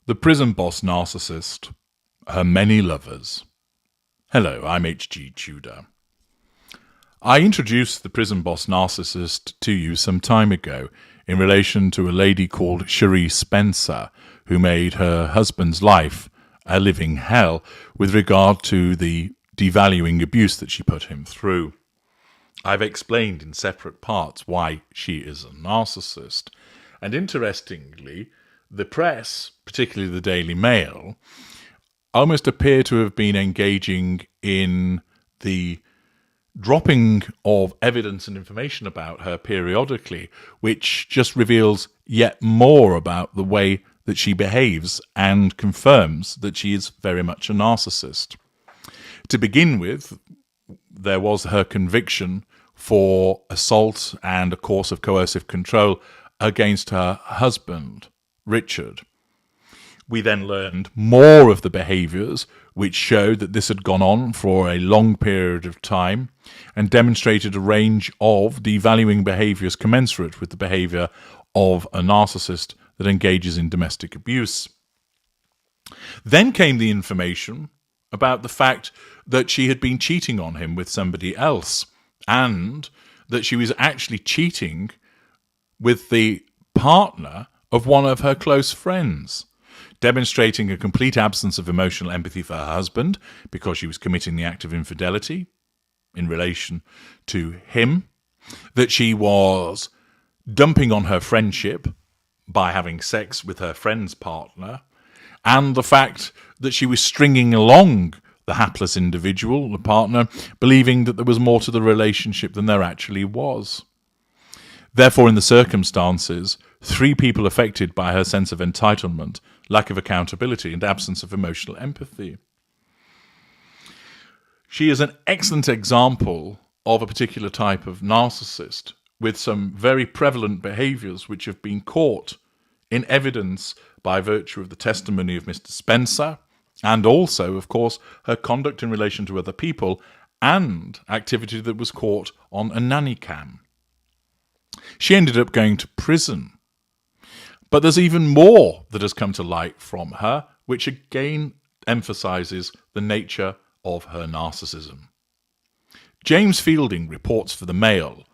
The Prison Boss Narcissist, Her Many Lovers. Hello, I'm H.G. Tudor. I introduced the Prison Boss Narcissist to you some time ago in relation to a lady called Sheree Spencer, who made her husband's life a living hell with regard to the devaluing abuse that she put him through. I've explained in separate parts why she is a narcissist, and interestingly, the press, particularly the Daily Mail, almost appear to have been engaging in the dropping of evidence and information about her periodically, which just reveals yet more about the way that she behaves and confirms that she is very much a narcissist. To begin with, there was her conviction for assault and a course of coercive control against her husband, Richard. We then learned more of the behaviours which showed that this had gone on for a long period of time and demonstrated a range of devaluing behaviours commensurate with the behaviour of a narcissist that engages in domestic abuse. Then came the information about the fact that she had been cheating on him with somebody else and that she was actually cheating with the partner of one of her close friends, demonstrating a complete absence of emotional empathy for her husband because she was committing the act of infidelity in relation to him, that she was dumping on her friendship by having sex with her friend's partner, and the fact that she was stringing along the hapless individual, the partner, believing that there was more to the relationship than there actually was. Therefore, in the circumstances, 3 people affected by her sense of entitlement, lack of accountability, and absence of emotional empathy. She is an excellent example of a particular type of narcissist with some very prevalent behaviours which have been caught in evidence by virtue of the testimony of Mr. Spencer and also, of course, her conduct in relation to other people and activity that was caught on a nanny cam. She ended up going to prison. But there's even more that has come to light from her, which again emphasises the nature of her narcissism. James Fielding reports for the Mail,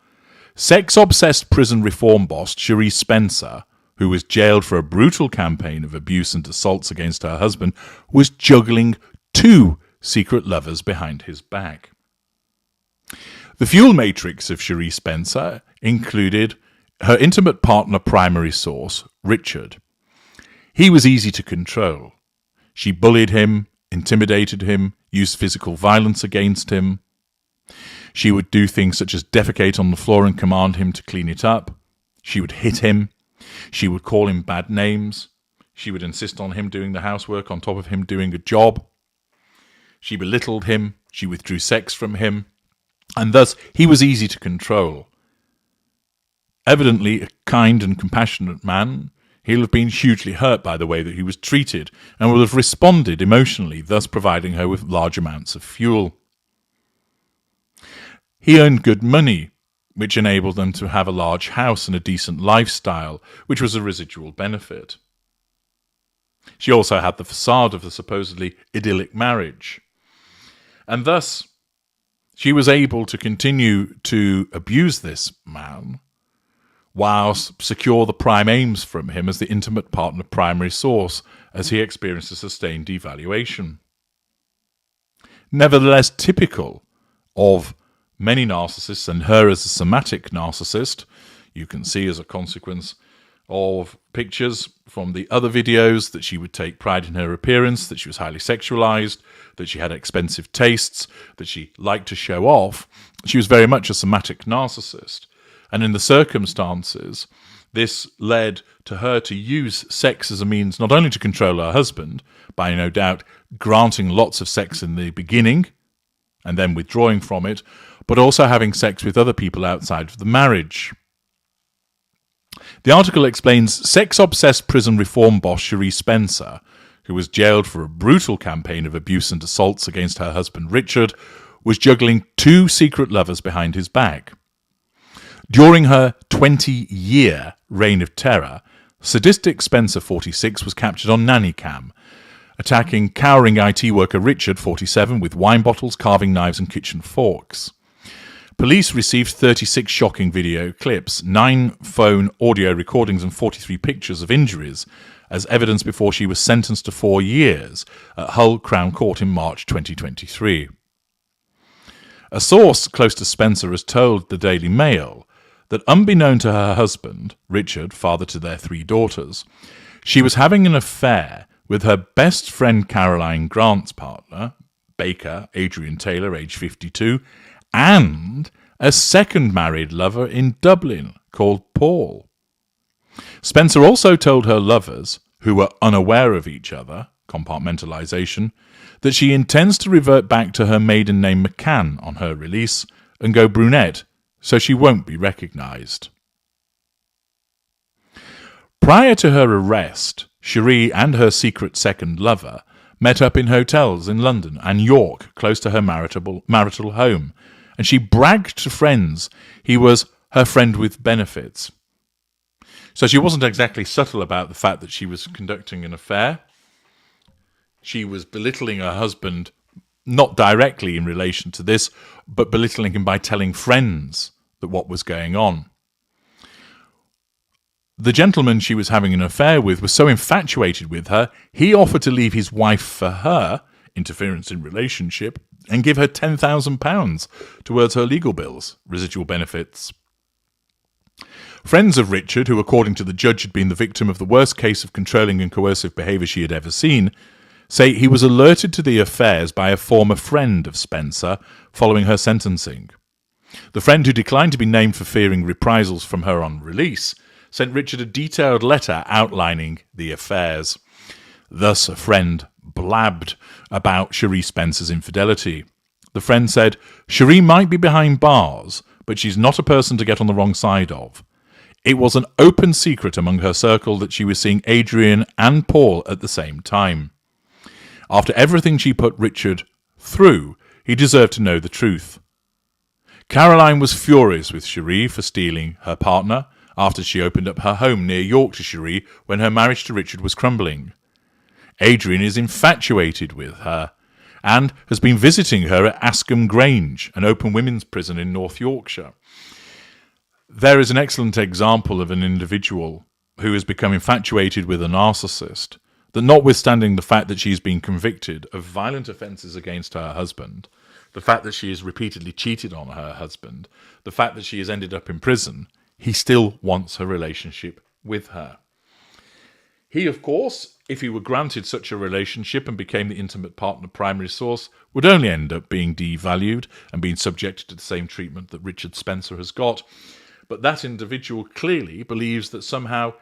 sex-obsessed prison reform boss Sheree Spencer, who was jailed for a brutal campaign of abuse and assaults against her husband, was juggling 2 secret lovers behind his back. The fuel matrix of Sheree Spencer included her intimate partner primary source, Richard. He was easy to control. She bullied him, intimidated him, used physical violence against him. She would do things such as defecate on the floor and command him to clean it up. She would hit him. She would call him bad names. She would insist on him doing the housework on top of him doing a job. She belittled him. She withdrew sex from him. And thus, he was easy to control. Evidently a kind and compassionate man, he'll have been hugely hurt by the way that he was treated and will have responded emotionally, thus providing her with large amounts of fuel. He earned good money, which enabled them to have a large house and a decent lifestyle, which was a residual benefit. She also had the facade of the supposedly idyllic marriage. And thus, she was able to continue to abuse this man whilst secure the prime aims from him as the intimate partner primary source as he experienced a sustained devaluation. Nevertheless, typical of many narcissists, and her as a somatic narcissist, you can see as a consequence of pictures from the other videos that she would take pride in her appearance, that she was highly sexualized, that she had expensive tastes, that she liked to show off. She was very much a somatic narcissist. And in the circumstances, this led to her to use sex as a means not only to control her husband, by no doubt granting lots of sex in the beginning and then withdrawing from it, but also having sex with other people outside of the marriage. The article explains sex-obsessed prison reform boss Sheree Spencer, who was jailed for a brutal campaign of abuse and assaults against her husband Richard, was juggling 2 secret lovers behind his back. During her 20-year reign of terror, Sadistic Spencer, 46, was captured on nanny cam, attacking cowering IT worker Richard, 47, with wine bottles, carving knives and kitchen forks. Police received 36 shocking video clips, 9 phone audio recordings and 43 pictures of injuries as evidence before she was sentenced to 4 years at Hull Crown Court in March 2023. A source close to Spencer has told the Daily Mail that unbeknown to her husband, Richard, father to their 3 daughters, she was having an affair with her best friend Caroline Grant's partner, baker Adrian Taylor, age 52, and a second married lover in Dublin called Paul. Spencer also told her lovers, who were unaware of each other, compartmentalisation, that she intends to revert back to her maiden name McCann on her release and go brunette so she won't be recognised. Prior to her arrest, Sheree and her secret second lover met up in hotels in London and York close to her marital home, and she bragged to friends he was her friend with benefits. So she wasn't exactly subtle about the fact that she was conducting an affair. She was belittling her husband, not directly in relation to this, but belittling him by telling friends that what was going on. The gentleman she was having an affair with was so infatuated with her, he offered to leave his wife for her, interference in relationship, and give her £10,000 towards her legal bills, residual benefits. Friends of Richard, who according to the judge had been the victim of the worst case of controlling and coercive behaviour she had ever seen, say he was alerted to the affairs by a former friend of Spencer following her sentencing. The friend, who declined to be named for fearing reprisals from her on release, sent Richard a detailed letter outlining the affairs. Thus, a friend blabbed about Sheree Spencer's infidelity. The friend said, "Sheree might be behind bars, but she's not a person to get on the wrong side of. It was an open secret among her circle that she was seeing Adrian and Paul at the same time. After everything she put Richard through, he deserved to know the truth. Caroline was furious with Sheree for stealing her partner after she opened up her home near York to Sheree when her marriage to Richard was crumbling. Adrian is infatuated with her and has been visiting her at Askham Grange, an open women's prison in North Yorkshire. There is an excellent example of an individual who has become infatuated with a narcissist, that notwithstanding the fact that she's been convicted of violent offences against her husband, the fact that she has repeatedly cheated on her husband, the fact that she has ended up in prison, he still wants her relationship with her. He, of course, if he were granted such a relationship and became the intimate partner primary source, would only end up being devalued and being subjected to the same treatment that Richard Spencer has got. But that individual clearly believes that somehow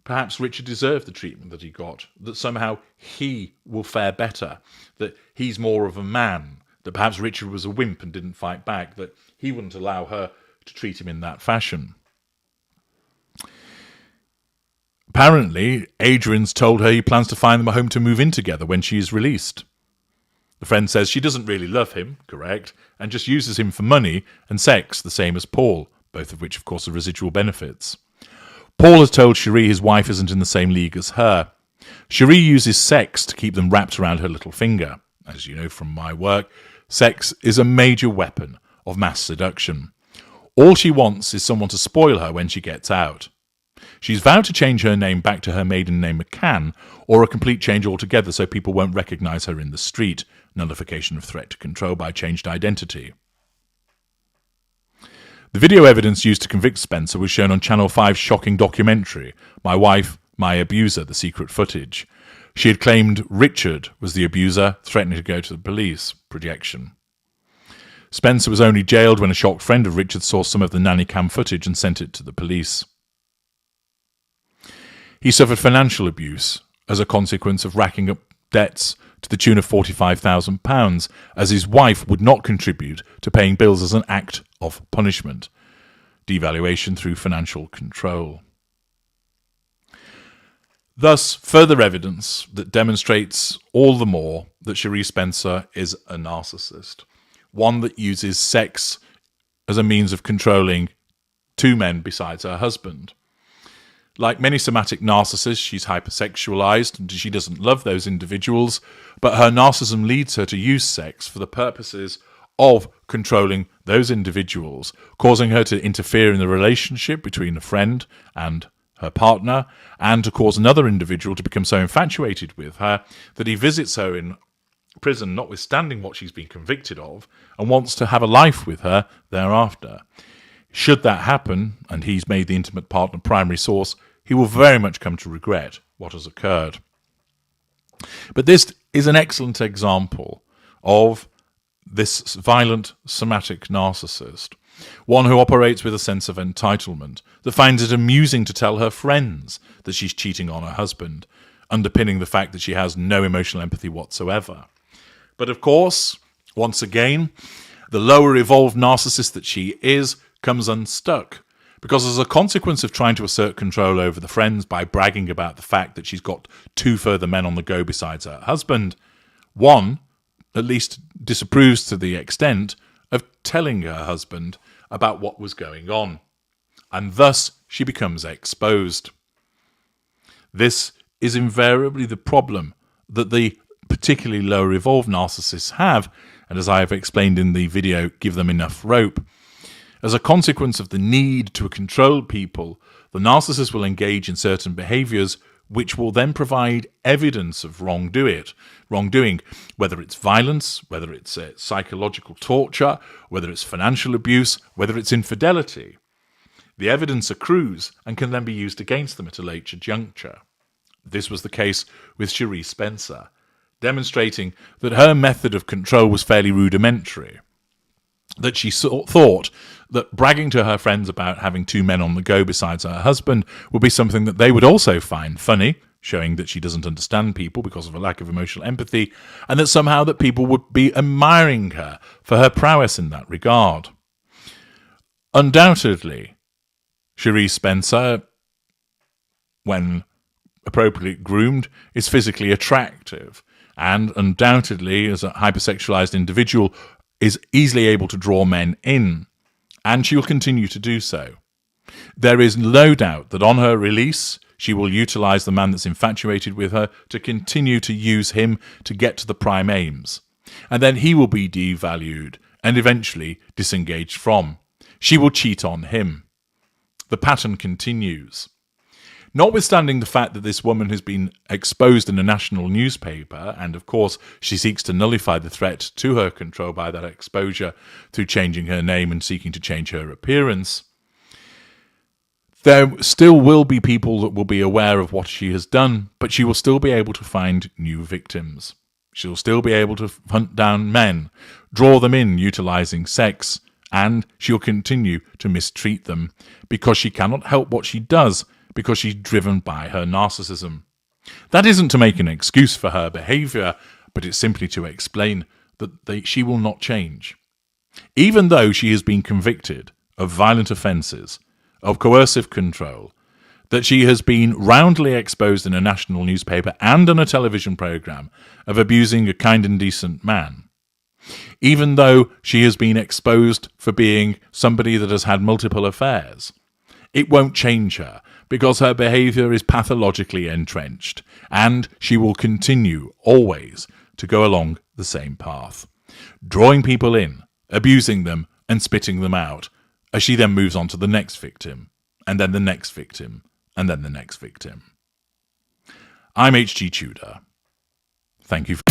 perhaps Richard deserved the treatment that he got, that somehow he will fare better, that he's more of a man, that perhaps Richard was a wimp and didn't fight back, that he wouldn't allow her to treat him in that fashion. Apparently, Adrian's told her he plans to find them a home to move in together when she is released. The friend says she doesn't really love him, correct, and just uses him for money and sex, the same as Paul, both of which, of course, are residual benefits. Paul has told Sheree his wife isn't in the same league as her. Sheree uses sex to keep them wrapped around her little finger. As you know from my work, sex is a major weapon of mass seduction. All she wants is someone to spoil her when she gets out. She's vowed to change her name back to her maiden name McCann, or a complete change altogether so people won't recognise her in the street, nullification of threat to control by changed identity. The video evidence used to convict Spencer was shown on Channel 5's shocking documentary, My Wife, My Abuser, The Secret Footage. She had claimed Richard was the abuser, threatening to go to the police. Projection. Spencer was only jailed when a shocked friend of Richard saw some of the nanny cam footage and sent it to the police. He suffered financial abuse as a consequence of racking up debts to the tune of £45,000, as his wife would not contribute to paying bills as an act of punishment. Devaluation through financial control. Thus, further evidence that demonstrates all the more that Sheree Spencer is a narcissist, one that uses sex as a means of controlling two men besides her husband. Like many somatic narcissists, she's hypersexualized and she doesn't love those individuals, but her narcissism leads her to use sex for the purposes of controlling those individuals, causing her to interfere in the relationship between a friend and her partner, and to cause another individual to become so infatuated with her that he visits her in prison, notwithstanding what she's been convicted of, and wants to have a life with her thereafter. Should that happen, and he's made the intimate partner primary source, he will very much come to regret what has occurred. But this is an excellent example of this violent somatic narcissist, one who operates with a sense of entitlement, that finds it amusing to tell her friends that she's cheating on her husband, underpinning the fact that she has no emotional empathy whatsoever. But of course, once again, the lower evolved narcissist that she is comes unstuck, because as a consequence of trying to assert control over the friends by bragging about the fact that she's got 2 further men on the go besides her husband, one at least disapproves to the extent of telling her husband about what was going on, and thus she becomes exposed. This is invariably the problem that the particularly lower evolved narcissists have, and as I have explained in the video, give them enough rope. As a consequence of the need to control people, the narcissist will engage in certain behaviours which will then provide evidence of wrongdoing, whether it's violence, whether it's psychological torture, whether it's financial abuse, whether it's infidelity. The evidence accrues and can then be used against them at a later juncture. This was the case with Sheree Spencer, demonstrating that her method of control was fairly rudimentary, that she thought that bragging to her friends about having 2 men on the go besides her husband would be something that they would also find funny, showing that she doesn't understand people because of a lack of emotional empathy, and that somehow that people would be admiring her for her prowess in that regard. Undoubtedly, Sheree Spencer, when appropriately groomed, is physically attractive, and undoubtedly, as a hypersexualized individual, is easily able to draw men in, and she will continue to do so. There is no doubt that on her release, she will utilize the man that's infatuated with her to continue to use him to get to the prime aims, and then he will be devalued and eventually disengaged from. She will cheat on him. The pattern continues. Notwithstanding the fact that this woman has been exposed in a national newspaper, and of course she seeks to nullify the threat to her control by that exposure through changing her name and seeking to change her appearance, there still will be people that will be aware of what she has done, but she will still be able to find new victims. She'll still be able to hunt down men, draw them in utilizing sex, and she'll continue to mistreat them because she cannot help what she does, because she's driven by her narcissism. That isn't to make an excuse for her behaviour, but it's simply to explain that she will not change. Even though she has been convicted of violent offences, of coercive control, that she has been roundly exposed in a national newspaper and on a television programme of abusing a kind and decent man, even though she has been exposed for being somebody that has had multiple affairs, it won't change her, because her behaviour is pathologically entrenched, and she will continue always to go along the same path, drawing people in, abusing them, and spitting them out, as she then moves on to the next victim, and then the next victim, and then the next victim. I'm H.G. Tudor. Thank you for